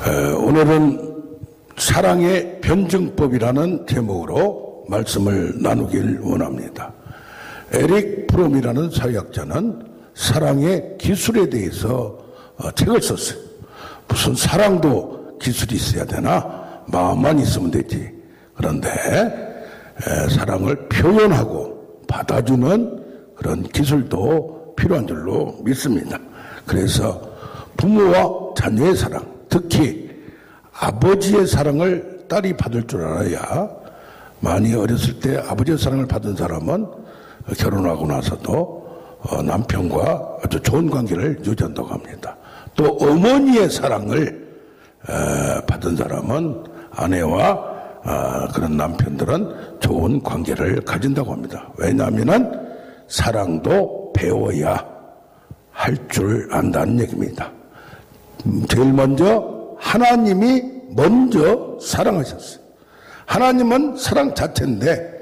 오늘은 사랑의 변증법이라는 제목으로 말씀을 나누길 원합니다. 에릭 프롬이라는 사회학자는 사랑의 기술에 대해서 책을 썼어요. 무슨 사랑도 기술이 있어야 되나? 마음만 있으면 되지. 그런데 사랑을 표현하고 받아주는 그런 기술도 필요한 줄로 믿습니다. 그래서 부모와 자녀의 사랑, 특히 아버지의 사랑을 딸이 받을 줄 알아야, 많이 어렸을 때 아버지의 사랑을 받은 사람은 결혼하고 나서도 남편과 아주 좋은 관계를 유지한다고 합니다. 또 어머니의 사랑을 받은 사람은 아내와 그런 남편들은 좋은 관계를 가진다고 합니다. 왜냐하면 사랑도 배워야 할 줄 안다는 얘기입니다. 제일 먼저 하나님이 먼저 사랑하셨어요. 하나님은 사랑 자체인데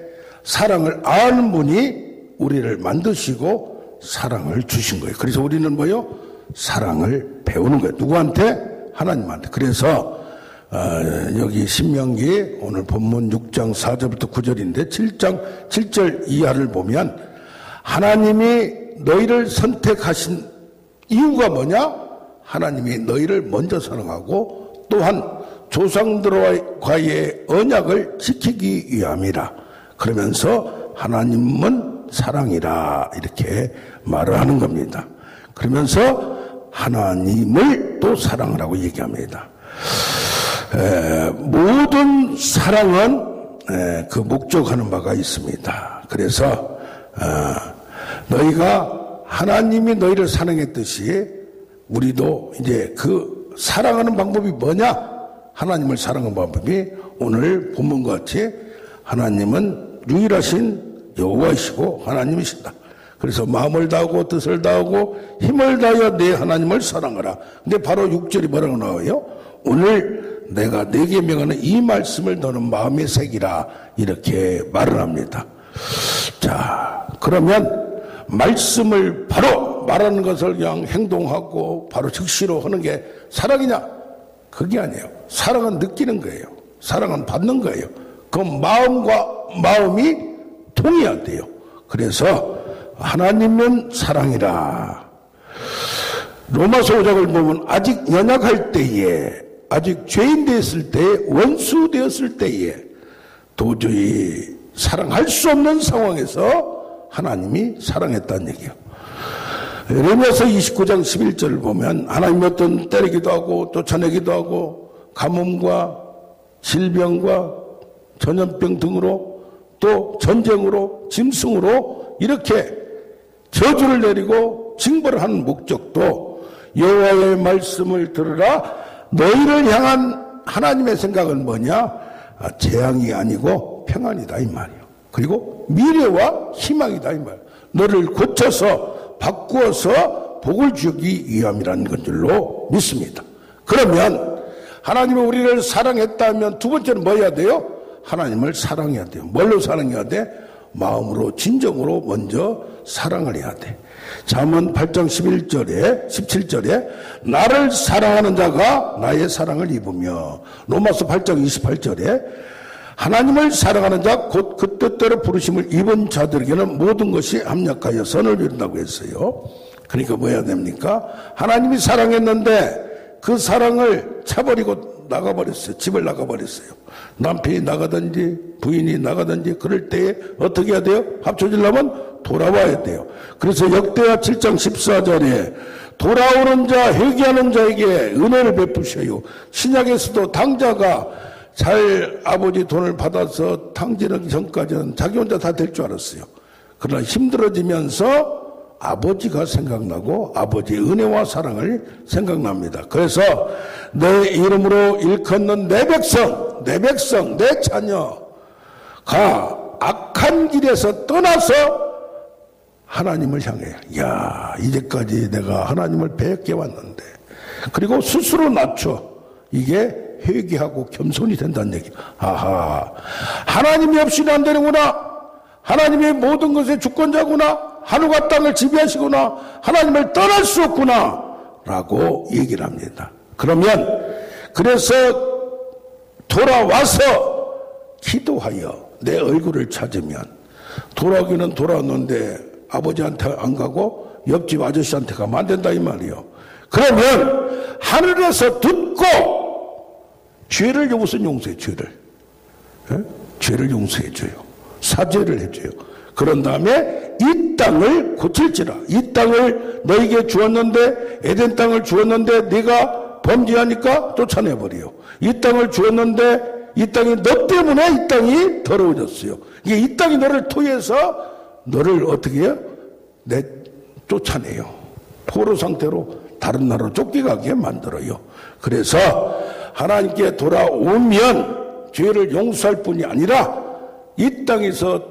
사랑을 아는 분이 우리를 만드시고 사랑을 주신 거예요. 그래서 우리는 뭐요? 사랑을 배우는 거예요. 누구한테? 하나님한테. 그래서 여기 신명기 오늘 본문 6장 4절부터 9절인데 7장 7절 이하를 보면 하나님이 너희를 선택하신 이유가 뭐냐? 하나님이 너희를 먼저 사랑하고 또한 조상들과의 언약을 지키기 위함이라. 그러면서 하나님은 사랑이라 이렇게 말을 하는 겁니다. 그러면서 하나님을 또 사랑하라고 얘기합니다. 모든 사랑은 그 목적하는 바가 있습니다. 그래서 너희가 하나님이 너희를 사랑했듯이 우리도 이제 그 사랑하는 방법이 뭐냐? 하나님을 사랑하는 방법이 오늘 본문과 같이 하나님은 유일하신 여호와이시고 하나님이시다. 그래서 마음을 다하고 뜻을 다하고 힘을 다하여 내 하나님을 사랑하라. 근데 바로 6절이 뭐라고 나와요? 오늘 내가 네게 명하는 이 말씀을 너는 마음에 새기라. 이렇게 말을 합니다. 자, 그러면 말씀을 바로 말하는 것을 그냥 행동하고 바로 즉시로 하는 게 사랑이냐? 그게 아니에요. 사랑은 느끼는 거예요. 사랑은 받는 거예요. 그 마음과 마음이 통해야 돼요. 그래서 하나님은 사랑이라. 로마서 5장을 보면 아직 연약할 때에, 아직 죄인 되었을 때에, 원수 되었을 때에 도저히 사랑할 수 없는 상황에서 하나님이 사랑했다는 얘기예요. 에레미야서 29장 11절을 보면 하나님이 어떤 때리기도 하고 쫓아내기도 하고 가뭄과 질병과 전염병 등으로 또 전쟁으로 짐승으로 이렇게 저주를 내리고 징벌을 하는 목적도 여호와의 말씀을 들으라. 너희를 향한 하나님의 생각은 뭐냐? 재앙이 아니고 평안이다 이 말이에요. 그리고 미래와 희망이다 이 말이에요. 너를 고쳐서 바꾸어서 복을 주기 위함이라는 건 줄로 믿습니다. 그러면 하나님이 우리를 사랑했다면 두 번째는 뭐 해야 돼요? 하나님을 사랑해야 돼요. 뭘로 사랑해야 돼? 마음으로 진정으로 먼저 사랑을 해야 돼. 잠언 8장 17절에 나를 사랑하는 자가 나의 사랑을 입으며, 로마서 8장 28절에 하나님을 사랑하는 자 곧 그 뜻대로 부르심을 입은 자들에게는 모든 것이 합력하여 선을 이룬다고 했어요. 그러니까 뭐 해야 됩니까? 하나님이 사랑했는데 그 사랑을 차버리고 나가버렸어요. 집을 나가버렸어요. 남편이 나가든지 부인이 나가든지 그럴 때에 어떻게 해야 돼요? 합쳐지려면 돌아와야 돼요. 그래서 역대하 7장 14절에 돌아오는 자, 회개하는 자에게 은혜를 베푸셔요. 신약에서도 당자가 잘 아버지 돈을 받아서 탕진하기 전까지는 자기 혼자 다 될 줄 알았어요. 그러나 힘들어지면서 아버지가 생각나고 아버지의 은혜와 사랑을 생각납니다. 그래서 내 이름으로 일컫는 내 백성, 내 자녀가 악한 길에서 떠나서 하나님을 향해, 야, 이제까지 내가 하나님을 배웠게 왔는데, 그리고 스스로 낮춰. 이게 회개하고 겸손이 된다는 얘기. 아하, 하나님이 없이는 안 되는구나. 하나님이 모든 것의 주권자구나. 하늘과 땅을 지배하시구나. 하나님을 떠날 수 없구나 라고 얘기를 합니다. 그러면 그래서 돌아와서 기도하여 내 얼굴을 찾으면, 돌아오기는 돌아왔는데 아버지한테 안 가고 옆집 아저씨한테 가면 안 된다 이 말이요. 그러면 하늘에서 듣고 죄를 무슨 용서해, 죄를. 예? 죄를 용서해줘요. 사죄를 해줘요. 그런 다음에 이 땅을 고칠지라. 이 땅을 너에게 주었는데, 에덴 땅을 주었는데 네가 범죄하니까 쫓아내버려. 이 땅을 주었는데 이 땅이 너 때문에 이 땅이 더러워졌어요. 이게 이 땅이 너를 토해서 너를 어떻게 해요? 쫓아내요. 포로 상태로 다른 나라로 쫓겨가게 만들어요. 그래서 하나님께 돌아오면 죄를 용서할 뿐이 아니라 이 땅에서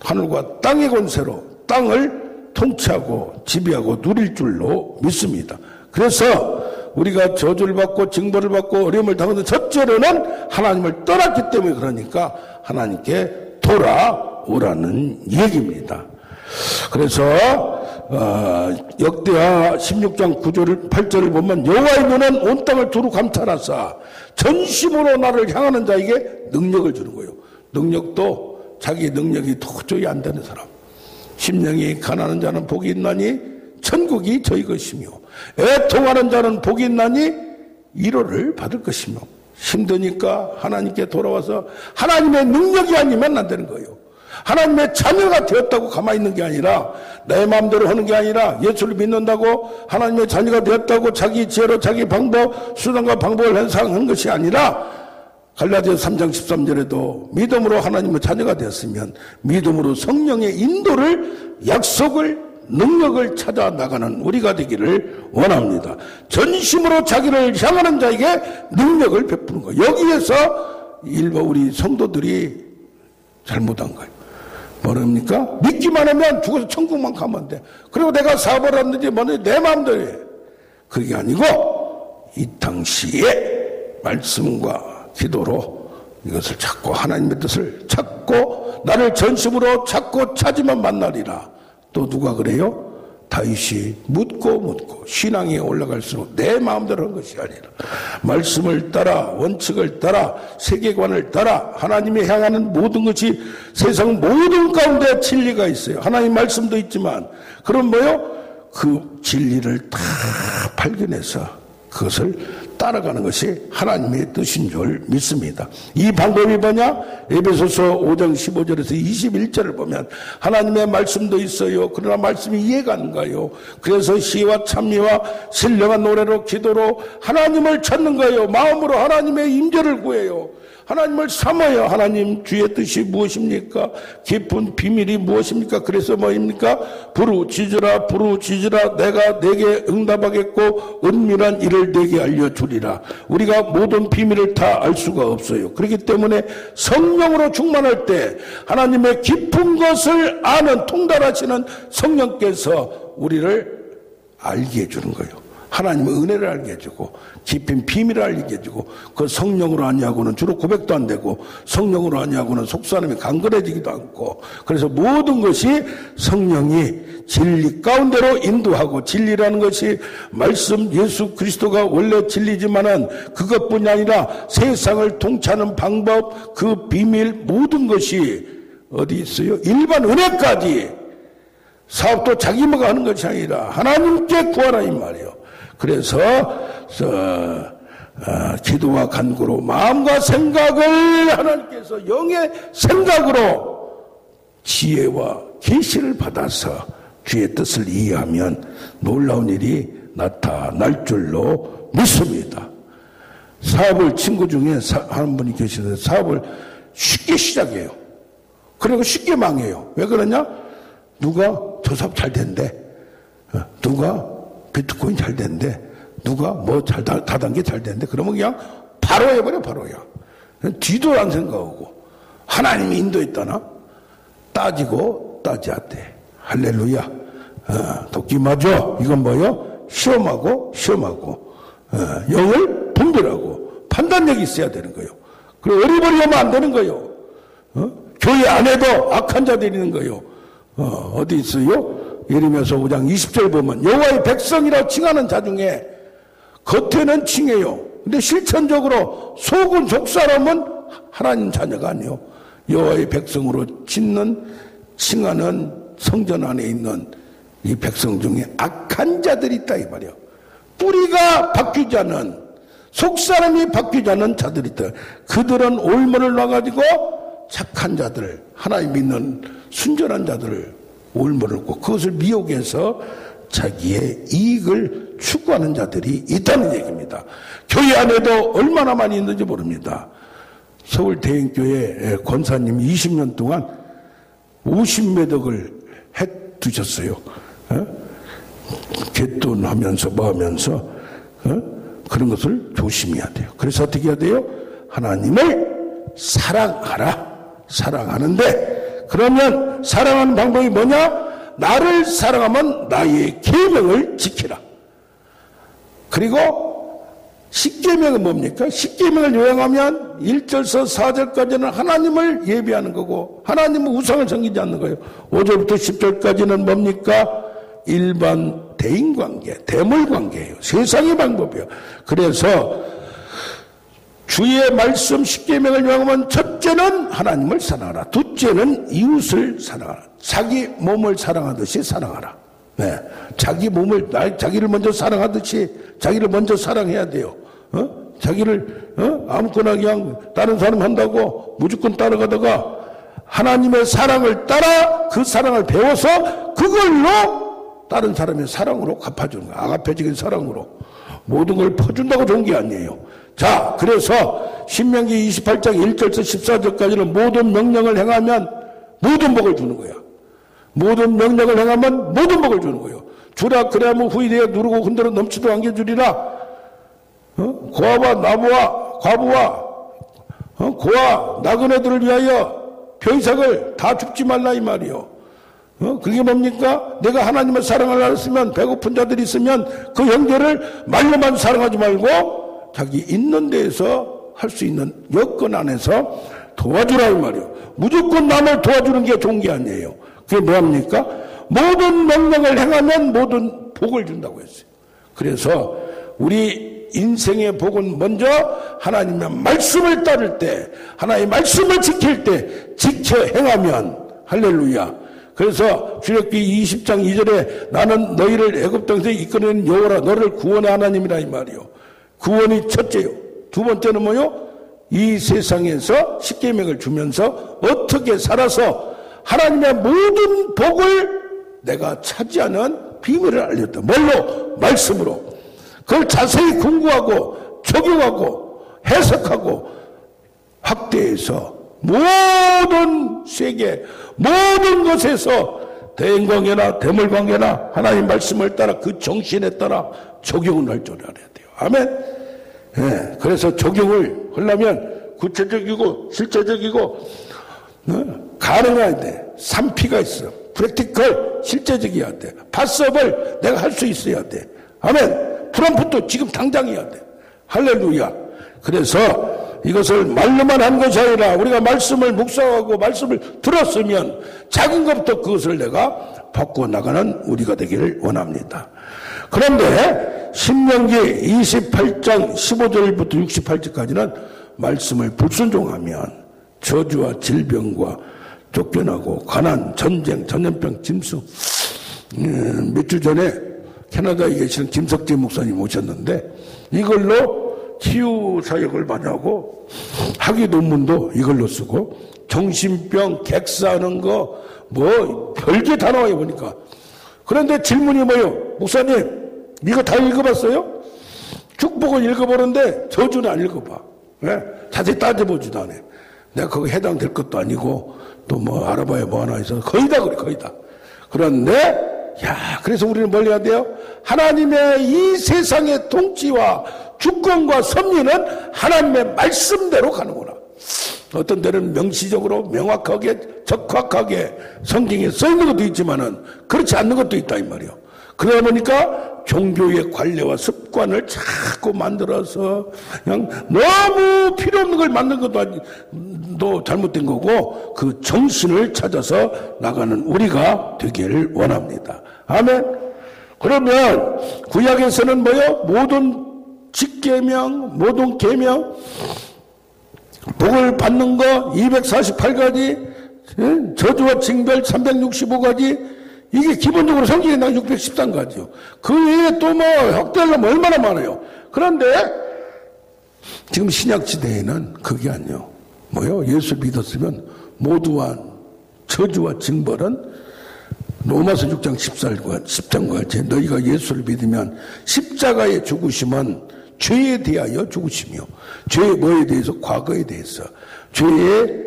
하늘과 땅의 권세로 땅을 통치하고 지배하고 누릴 줄로 믿습니다. 그래서 우리가 저주를 받고 징벌을 받고 어려움을 당하는 첫째로는 하나님을 떠났기 때문에, 그러니까 하나님께 돌아오라는 얘기입니다. 그래서 역대하 16장 9절 8절을 보면 여호와의 눈은 온 땅을 두루 감찰하사 전심으로 나를 향하는 자에게 능력을 주는 거예요. 능력도 자기 능력이 도저히 안 되는 사람. 심령이 가난한 자는 복이 있나니 천국이 저희 것이며, 애통하는 자는 복이 있나니 위로를 받을 것이며. 힘드니까 하나님께 돌아와서 하나님의 능력이 아니면 안 되는 거예요. 하나님의 자녀가 되었다고 가만히 있는 게 아니라, 내 마음대로 하는 게 아니라, 예수를 믿는다고 하나님의 자녀가 되었다고 자기 지혜로 자기 방법, 수단과 방법을 행사하는 것이 아니라, 갈라디아서 3장 13절에도 믿음으로 하나님의 자녀가 되었으면 믿음으로 성령의 인도를, 약속을, 능력을 찾아 나가는 우리가 되기를 원합니다. 전심으로 자기를 향하는 자에게 능력을 베푸는 거예요. 여기에서 일부 우리 성도들이 잘못한 거예요. 뭐랍니까? 믿기만 하면 죽어서 천국만 가면 돼. 그리고 내가 사업을 하는지 뭐든지 내 마음대로 해. 그게 아니고 이 당시에 말씀과 기도로 이것을 찾고 하나님의 뜻을 찾고 나를 전심으로 찾고 찾으면 만나리라. 또 누가 그래요? 다윗이 묻고 신앙에 올라갈수록 내 마음대로 한 것이 아니라 말씀을 따라, 원칙을 따라, 세계관을 따라 하나님이 향하는 모든 것이, 세상 모든 가운데 진리가 있어요. 하나님 말씀도 있지만, 그럼 뭐요? 그 진리를 다 발견해서 그것을 따라가는 것이 하나님의 뜻인 줄 믿습니다. 이 방법이 뭐냐? 에베소서 5장 15절에서 21절을 보면 하나님의 말씀도 있어요. 그러나 말씀이 이해가 안 가요. 그래서 시와 찬미와 신령한 노래로, 기도로 하나님을 찾는 거예요. 마음으로 하나님의 임재를 구해요. 하나님을 삼아요. 하나님 주의 뜻이 무엇입니까? 깊은 비밀이 무엇입니까? 그래서 뭐입니까? 부르짖으라 내가 내게 응답하겠고 은밀한 일을 내게 알려주리라. 우리가 모든 비밀을 다 알 수가 없어요. 그렇기 때문에 성령으로 충만할 때 하나님의 깊은 것을 아는, 통달하시는 성령께서 우리를 알게 해주는 거예요. 하나님의 은혜를 알게 해주고 깊은 비밀을 알게 해주고, 그 성령으로 아니하고는 주로 고백도 안 되고 성령으로 아니하고는 속사람이 강건해지기도 않고, 그래서 모든 것이 성령이 진리 가운데로 인도하고, 진리라는 것이 말씀 예수 그리스도가 원래 진리지만은 그것뿐이 아니라 세상을 통치하는 방법, 그 비밀, 모든 것이 어디 있어요? 일반 은혜까지. 사업도 자기 뭐가 하는 것이 아니라 하나님께 구하라 이 말이에요. 그래서 기도와 간구로 마음과 생각을 하나님께서 영의 생각으로 지혜와 계시를 받아서 주의 뜻을 이해하면 놀라운 일이 나타날 줄로 믿습니다. 사업을, 친구 중에 한 분이 계시는데 사업을 쉽게 시작해요. 그리고 쉽게 망해요. 왜 그러냐? 누가 저 사업 잘 된대, 누가 비트코인 잘 된대, 누가 뭐 다단계 잘 된대. 그러면 그냥 바로 해버려. 바로야. 뒤도 안 생각하고. 하나님이 인도했다나? 따지고 따지았대. 할렐루야. 도끼마저 이건 뭐요? 시험하고 영을 분별하고 판단력이 있어야 되는 거예요. 그리고 어리버리하면 안 되는 거예요. 교회 안에도 악한 자들이 있는 거예요. 어디 있어요? 예레미야서 5장 20절 보면 여호와의 백성이라고 칭하는 자 중에 겉에는 칭해요. 근데 실천적으로 속은 속사람은 하나님 자녀가 아니요. 여호와의 백성으로 칭하는 성전 안에 있는 이 백성 중에 악한 자들이 있다 이 말이요. 뿌리가 바뀌지 않은, 속사람이 바뀌지 않은 자들이 있다. 그들은 올무를 놔가지고 착한 자들, 하나님 믿는 순전한 자들을 올무를 놓고 그것을 미혹해서 자기의 이익을 추구하는 자들이 있다는 얘기입니다. 교회 안에도 얼마나 많이 있는지 모릅니다. 서울대행교회 권사님이 20년 동안 50매덕을 해 두셨어요. 갯돈하면서 뭐 하면서 그런 것을 조심해야 돼요. 그래서 어떻게 해야 돼요? 하나님을 사랑하라. 사랑하는데, 그러면 사랑하는 방법이 뭐냐? 나를 사랑하면 나의 계명을 지키라. 그리고 십계명은 뭡니까? 십계명을 요행하면 1절서 4절까지는 하나님을 예배하는 거고 하나님은 우상을 섬기지 않는 거예요. 5절부터 10절까지는 뭡니까? 일반 대인관계, 대물관계예요. 세상의 방법이에요. 그래서 주의 말씀 십계명을 요행하면 첫째는 하나님을 사랑하라. 둘째는 이웃을 사랑하라. 자기 몸을 사랑하듯이 사랑하라. 네. 자기를 먼저 사랑하듯이 자기를 먼저 사랑해야 돼요. 자기를, 아무거나 그냥 다른 사람 한다고 무조건 따라가다가 하나님의 사랑을 따라 그 사랑을 배워서 그걸로 다른 사람의 사랑으로 갚아주는 거예요. 아가페적인 사랑으로. 모든 걸 퍼준다고 좋은 게 아니에요. 자, 그래서 신명기 28장 1절에서 14절까지는 모든 명령을 행하면 모든 복을 주는 거야. 모든 명령을 행하면 모든 복을 주는 거예요. 주라 그래야면 후일에 누르고 흔들어 넘치도록 안겨주리라. 고아와 나부와 과부와 고아 나그네들을 위하여 표이삭을 다 줍지 말라 이 말이요. 그게 뭡니까? 내가 하나님의 사랑을 알았으면 배고픈 자들이 있으면 그 형제를 말로만 사랑하지 말고 자기 있는 데에서 할 수 있는 여건 안에서 도와주라 이 말이요. 무조건 남을 도와주는 게 좋은 게 아니에요. 그게 뭐합니까? 모든 명령을 행하면 모든 복을 준다고 했어요. 그래서 우리 인생의 복은 먼저 하나님의 말씀을 따를 때, 하나님의 말씀을 지킬 때 지켜 행하면 할렐루야. 그래서 출애굽기 20장 2절에 나는 너희를 애굽 땅에서 이끌어낸 여호와라 너를 구원의 하나님이라 이 말이요. 구원이 첫째요. 두 번째는 뭐요? 이 세상에서 십계명을 주면서 어떻게 살아서 하나님의 모든 복을 내가 차지하는 비밀을 알렸다. 뭘로? 말씀으로. 그걸 자세히 공부하고 적용하고 해석하고 확대해서 모든 세계 모든 것에서 대인관계나 대물관계나 하나님 말씀을 따라 그 정신에 따라 적용을 할 줄 알아야 돼요. 아멘. 네, 그래서 적용을 하려면 구체적이고 실제적이고 가능해야 돼. 3P가 있어. 프랙티컬, 실제적이어야 돼. 파서블, 내가 할 수 있어야 돼. 아멘. 프롬프트 지금 당장 해야 돼. 할렐루야. 그래서 이것을 말로만 한 것이 아니라 우리가 말씀을 묵상하고 말씀을 들었으면 작은 것부터 그것을 내가 바꿔나가는 우리가 되기를 원합니다. 그런데 신명기 28장 15절부터 68절까지는 말씀을 불순종하면 저주와 질병과 쫓겨나고 가난, 전쟁, 전염병, 짐승. 몇 주 전에 캐나다에 계시는 김석재 목사님 오셨는데 이걸로 치유 사역을 많이 하고 학위 논문도 이걸로 쓰고 정신병, 객사하는 거 뭐 별게 다 나와요 보니까. 그런데 질문이 뭐예요? 목사님 이거 다 읽어봤어요? 축복을 읽어보는데 저주는 안 읽어봐. 왜? 자세히 따져보지도 않아요. 내가 거기 해당될 것도 아니고 또 뭐 알아봐야 뭐 하나 있어서 거의 다 그래 거의 다. 그런데 그래서 우리는 뭘 해야 돼요? 하나님의 이 세상의 통치와 주권과 섭리는 하나님의 말씀대로 가는구나. 어떤 때는 명시적으로 명확하게 적확하게 성경에 써있는 것도 있지만은 그렇지 않는 것도 있다 이 말이요. 그러다 보니까 종교의 관례와 습관을 자꾸 만들어서 그냥 너무 필요 없는 걸 만든 것도 잘못된 거고 그 정신을 찾아서 나가는 우리가 되기를 원합니다. 아멘. 그러면 구약에서는 뭐요? 모든 직계명, 모든 계명, 복을 받는 거 248가지, 저주와 징별 365가지, 이게 기본적으로 성경에 나온 613가지요. 그 외에 또 뭐 확대하려면 얼마나 많아요. 그런데 지금 신약시대에는 그게 아니에요. 뭐요? 예수 믿었으면 모두와 저주와 징벌은 로마서 6장 10절과 같이 너희가 예수를 믿으면 십자가의 죽으심은 죄에 대하여 죽으시며, 죄의 뭐에 대해서? 과거에 대해서 죄의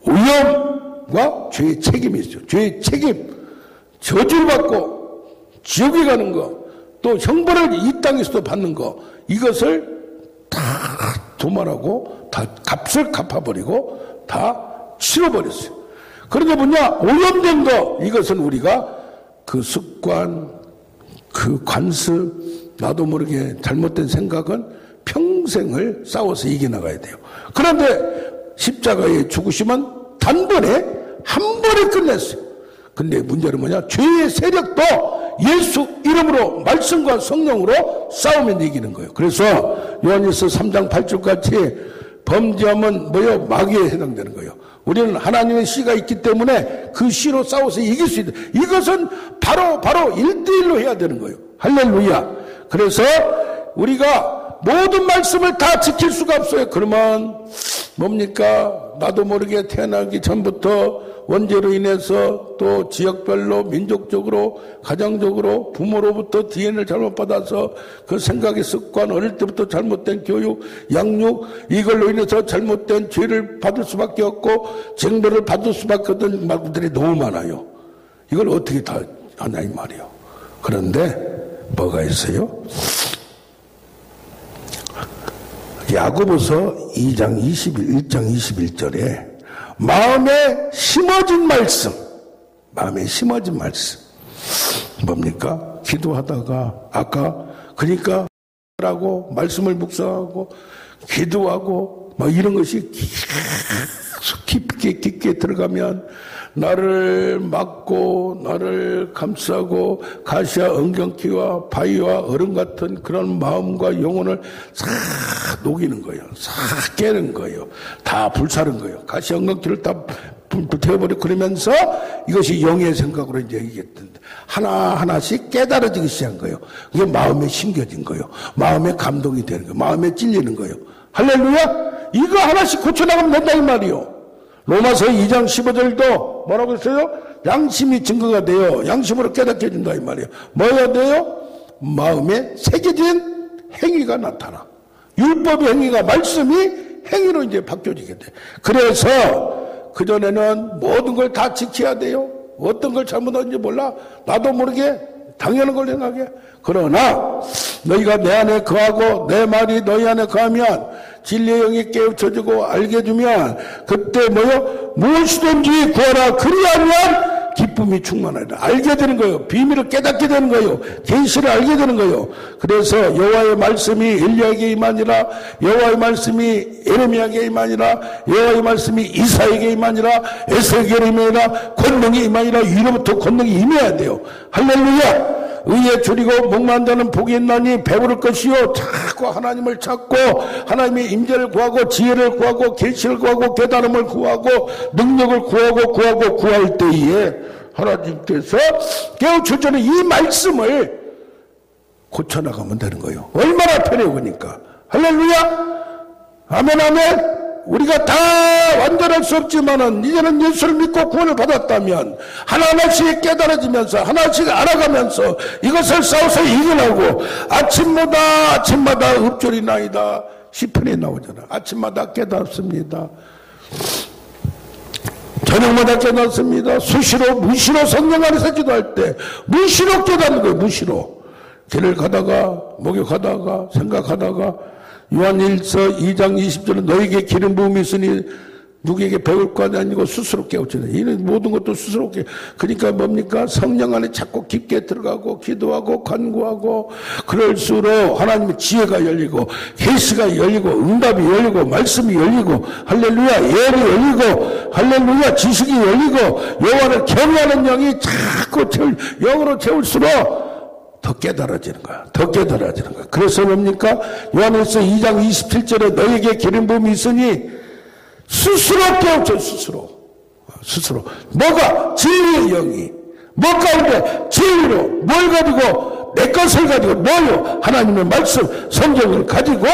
오염과 죄의 책임이 있어요. 죄의 책임, 저주를 받고 지옥에 가는 거, 또 형벌을 이 땅에서도 받는 거, 이것을 다 도말하고 다 값을 갚아버리고 다 치러버렸어요. 그러니까 뭐냐? 오염된 거, 이것은 우리가 그 습관, 그 관습, 나도 모르게 잘못된 생각은 평생을 싸워서 이겨나가야 돼요. 그런데 십자가의 죽으심은 단번에 한 번에 끝냈어요. 근데 문제는 뭐냐? 죄의 세력도 예수 이름으로, 말씀과 성령으로 싸우면 이기는 거예요. 그래서 요한일서 3장 8절 같이 범죄하면 뭐요? 마귀에 해당되는 거예요. 우리는 하나님의 씨가 있기 때문에 그 씨로 싸워서 이길 수 있다. 이것은 바로 1대1로 해야 되는 거예요. 할렐루야. 그래서 우리가 모든 말씀을 다 지킬 수가 없어요. 그러면 뭡니까? 나도 모르게 태어나기 전부터 원죄로 인해서 또 지역별로, 민족적으로, 가정적으로 부모로부터 DNA를 잘못 받아서 그 생각의 습관, 어릴 때부터 잘못된 교육, 양육, 이걸로 인해서 잘못된 죄를 받을 수밖에 없고 징벌을 받을 수밖에 없던 말들이 너무 많아요. 이걸 어떻게 다 하냐 이 말이에요. 그런데 뭐가 있어요? 야고보서 1장 21절에 마음에 심어진 말씀, 마음에 심어진 말씀 뭡니까? 기도하다가 아까 그러니까 라고 말씀을 묵상하고 기도하고 막 이런 것이 깊게 들어가면 나를 막고 나를 감싸고 가시와 엉겅퀴와 바위와 얼음 같은 그런 마음과 영혼을 싹 녹이는 거예요. 싹 깨는 거예요. 다 불사른 거예요. 가시와 엉겅퀴를 다 불태워버리고 그러면서 이것이 영의 생각으로 이제 이게 하나하나씩 깨달아지기 시작한 거예요. 그게 마음에 심겨진 거예요. 마음에 감동이 되는 거예요. 마음에 찔리는 거예요. 할렐루야! 이거 하나씩 고쳐나가면 된다 이 말이요. 로마서 2장 15절도 뭐라고 했어요? 양심이 증거가 돼요. 양심으로 깨닫게 해준다 이 말이에요. 뭐가 돼요? 마음에 새겨진 행위가 나타나. 율법의 행위가 말씀이 행위로 이제 바뀌어지게 돼. 그래서 그전에는 모든 걸 다 지켜야 돼요. 어떤 걸 잘못하는지 몰라. 나도 모르게 당연한 걸 생각해. 그러나 너희가 내 안에 거하고 내 말이 너희 안에 거하면 진리의 영이 깨우쳐지고 알게 해주면 그때 뭐요? 무엇이든지 구하라. 그리하면 기쁨이 충만하리라. 알게 되는 거예요. 비밀을 깨닫게 되는 거예요. 계시를 알게 되는 거예요. 그래서 여호와의 말씀이 엘리야에게 임하니라. 여호와의 말씀이 예레미야에게 임하니라. 여호와의 말씀이 이사에게 임하니라. 에스겔에게 임하니라. 권능이 임하니라. 위로부터 권능이 임해야 돼요. 할렐루야. 의에 줄이고 목마른 자는 복이 있나니 배부를 것이요. 자꾸 하나님을 찾고 하나님의 임재를 구하고 지혜를 구하고 계시를 구하고 깨달음을 구하고 능력을 구할 때에 하나님께서 깨우쳐주는 이 말씀을 고쳐나가면 되는 거예요. 얼마나 편해요. 그러니까 할렐루야. 아멘 아멘. 우리가 다 완전할 수 없지만은 이제는 예수를 믿고 구원을 받았다면 하나하나씩 깨달아지면서 하나씩 알아가면서 이것을 싸워서 이겨나고 아침마다 읍졸이 나이다. 시편에 나오잖아. 아침마다 깨닫습니다. 저녁마다 깨닫습니다. 무시로 성령 안에서 기도할 때 무시로 깨닫는 거예요. 무시로. 길을 가다가 목욕하다가 생각하다가 요한일서 2장 20절은 너에게 기름 부음이 있으니 누구에게 배울 것 아니고 스스로 깨우치는 이런 모든 것도 스스로 그러니까 뭡니까? 성령 안에 자꾸 깊게 들어가고 기도하고 간구하고 그럴수록 하나님의 지혜가 열리고 계시가 열리고 응답이 열리고 말씀이 열리고 할렐루야 예언이 열리고 할렐루야 지식이 열리고 여호와를 경외하는 영이 자꾸 영으로 채울수록 더 깨달아지는 거야. 더 깨달아지는 거야. 그래서 뭡니까? 요한일서 2장 27절에 너에게 기름 부음이 있으니 스스로 깨우쳐. 스스로. 뭐가? 진리의 영이. 뭐 가운데? 진리로. 뭘 가지고? 내 것을 가지고. 뭐요? 하나님의 말씀, 성경을 가지고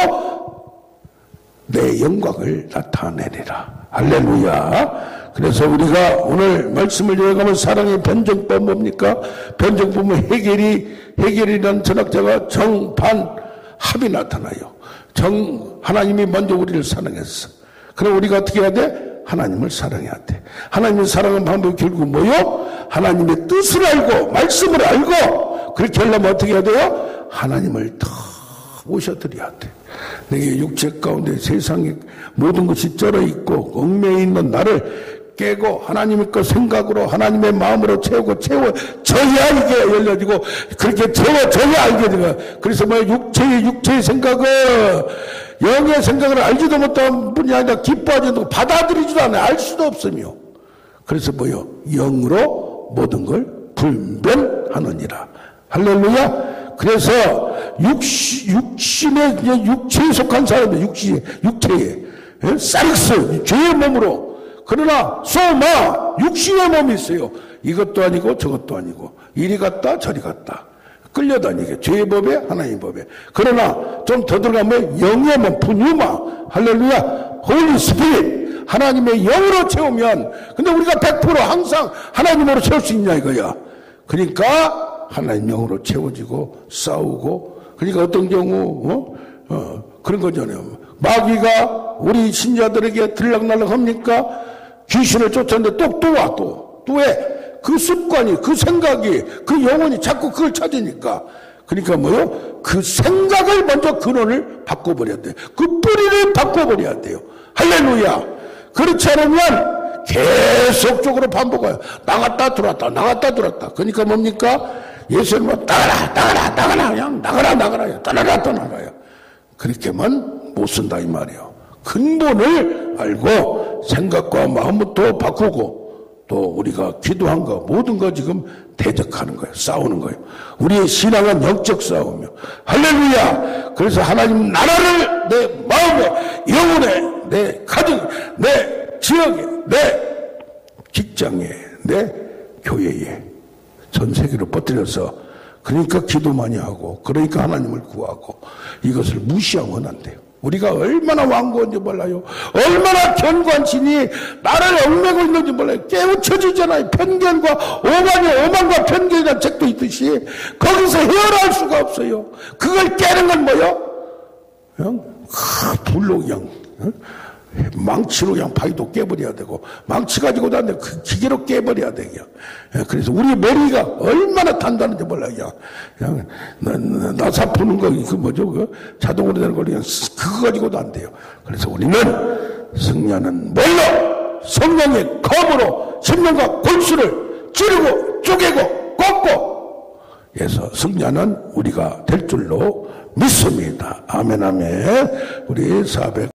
내 영광을 나타내리라. 할렐루야. 그래서 우리가 오늘 말씀을 이어가면 사랑의 변정법 뭡니까? 변정법은 해겔이라는 철학자가 정반합이 나타나요. 하나님이 먼저 우리를 사랑했어. 그럼 우리가 어떻게 해야 돼? 하나님을 사랑해야 돼. 하나님을 사랑하는 방법이 결국 뭐요? 하나님의 뜻을 알고 말씀을 알고 그렇게 하려면 어떻게 해야 돼요? 하나님을 더 모셔드려야 돼. 내게 육체 가운데 세상에 모든 것이 쩔어있고 얽매여 있는 나를 깨고 하나님의 것 생각으로 하나님의 마음으로 채워져야 이게 열려지고 그렇게 채워져야 알게 되고 그래서 뭐 육체의 생각은 영의 생각을 알지도 못한 분이 아니라 기뻐하지도 받아들이지도 않아요. 알 수도 없으며 그래서 뭐요? 영으로 모든 걸 분별하느니라. 할렐루야. 그래서 육체에 속한 사람들 육체에 사릭스 죄의 몸으로 그러나 소마 육신의 몸이 있어요. 이것도 아니고 저것도 아니고 이리 갔다 저리 갔다 끌려다니게 죄의 법에 하나님의 법에 그러나 좀 더 들어가면 영의 몸 푸뉴마 할렐루야 홀리 스피릿 하나님의 영으로 채우면 근데 우리가 100% 항상 하나님으로 채울 수 있냐 이거야. 그러니까 하나님 영으로 채워지고 싸우고 그러니까 어떤 경우 그런 거잖아요. 마귀가 우리 신자들에게 들락날락 합니까? 귀신을 쫓았는데 또 와 또 왜? 그 습관이 그 생각이 그 영혼이 자꾸 그걸 찾으니까 그러니까 뭐요? 그 생각을 먼저 근원을 바꿔버려야 돼요. 그 뿌리를 바꿔버려야 돼요. 할렐루야. 그렇지 않으면 계속적으로 반복해요. 나갔다 들어왔다 나갔다 들어왔다. 그러니까 뭡니까? 예수님은 나가라 그냥 나가라 떠나라요. 그렇게만 못 쓴다 이 말이에요. 근본을 알고 생각과 마음부터 바꾸고 또 우리가 기도한 거 모든 거 지금 대적하는 거예요. 싸우는 거예요. 우리의 신앙은 영적 싸움이요. 할렐루야. 그래서 하나님 나라를 내 마음에 영혼에 내 가정 내 지역에 내 직장에 내 교회에 전 세계로 퍼뜨려서 그러니까 기도 많이 하고 그러니까 하나님을 구하고 이것을 무시하면 안 돼요. 우리가 얼마나 완고한지 몰라요. 얼마나 견고한 신이 나를 얽매고 있는지 몰라요. 깨우쳐지잖아요. 편견과 오만과 편견이라는 책도 있듯이 거기서 헤어나올 수가 없어요. 그걸 깨는 건 뭐요? 불로 그냥 망치로 그냥 바위도 깨버려야 되고 망치 가지고도 안 돼. 그 기계로 깨버려야 돼요. 그래서 우리 머리가 얼마나 단단한지 몰라요. 그냥 나사 푸는 거 그 뭐죠? 그 자동으로 되는 거 그냥 그거 가지고도 안 돼요. 그래서 우리는 승리하는 뭘로? 성령의 검으로 심령과 골수를 찌르고 쪼개고 꺾고 해서 승리하는 우리가 될 줄로 믿습니다. 아멘 아멘. 우리 400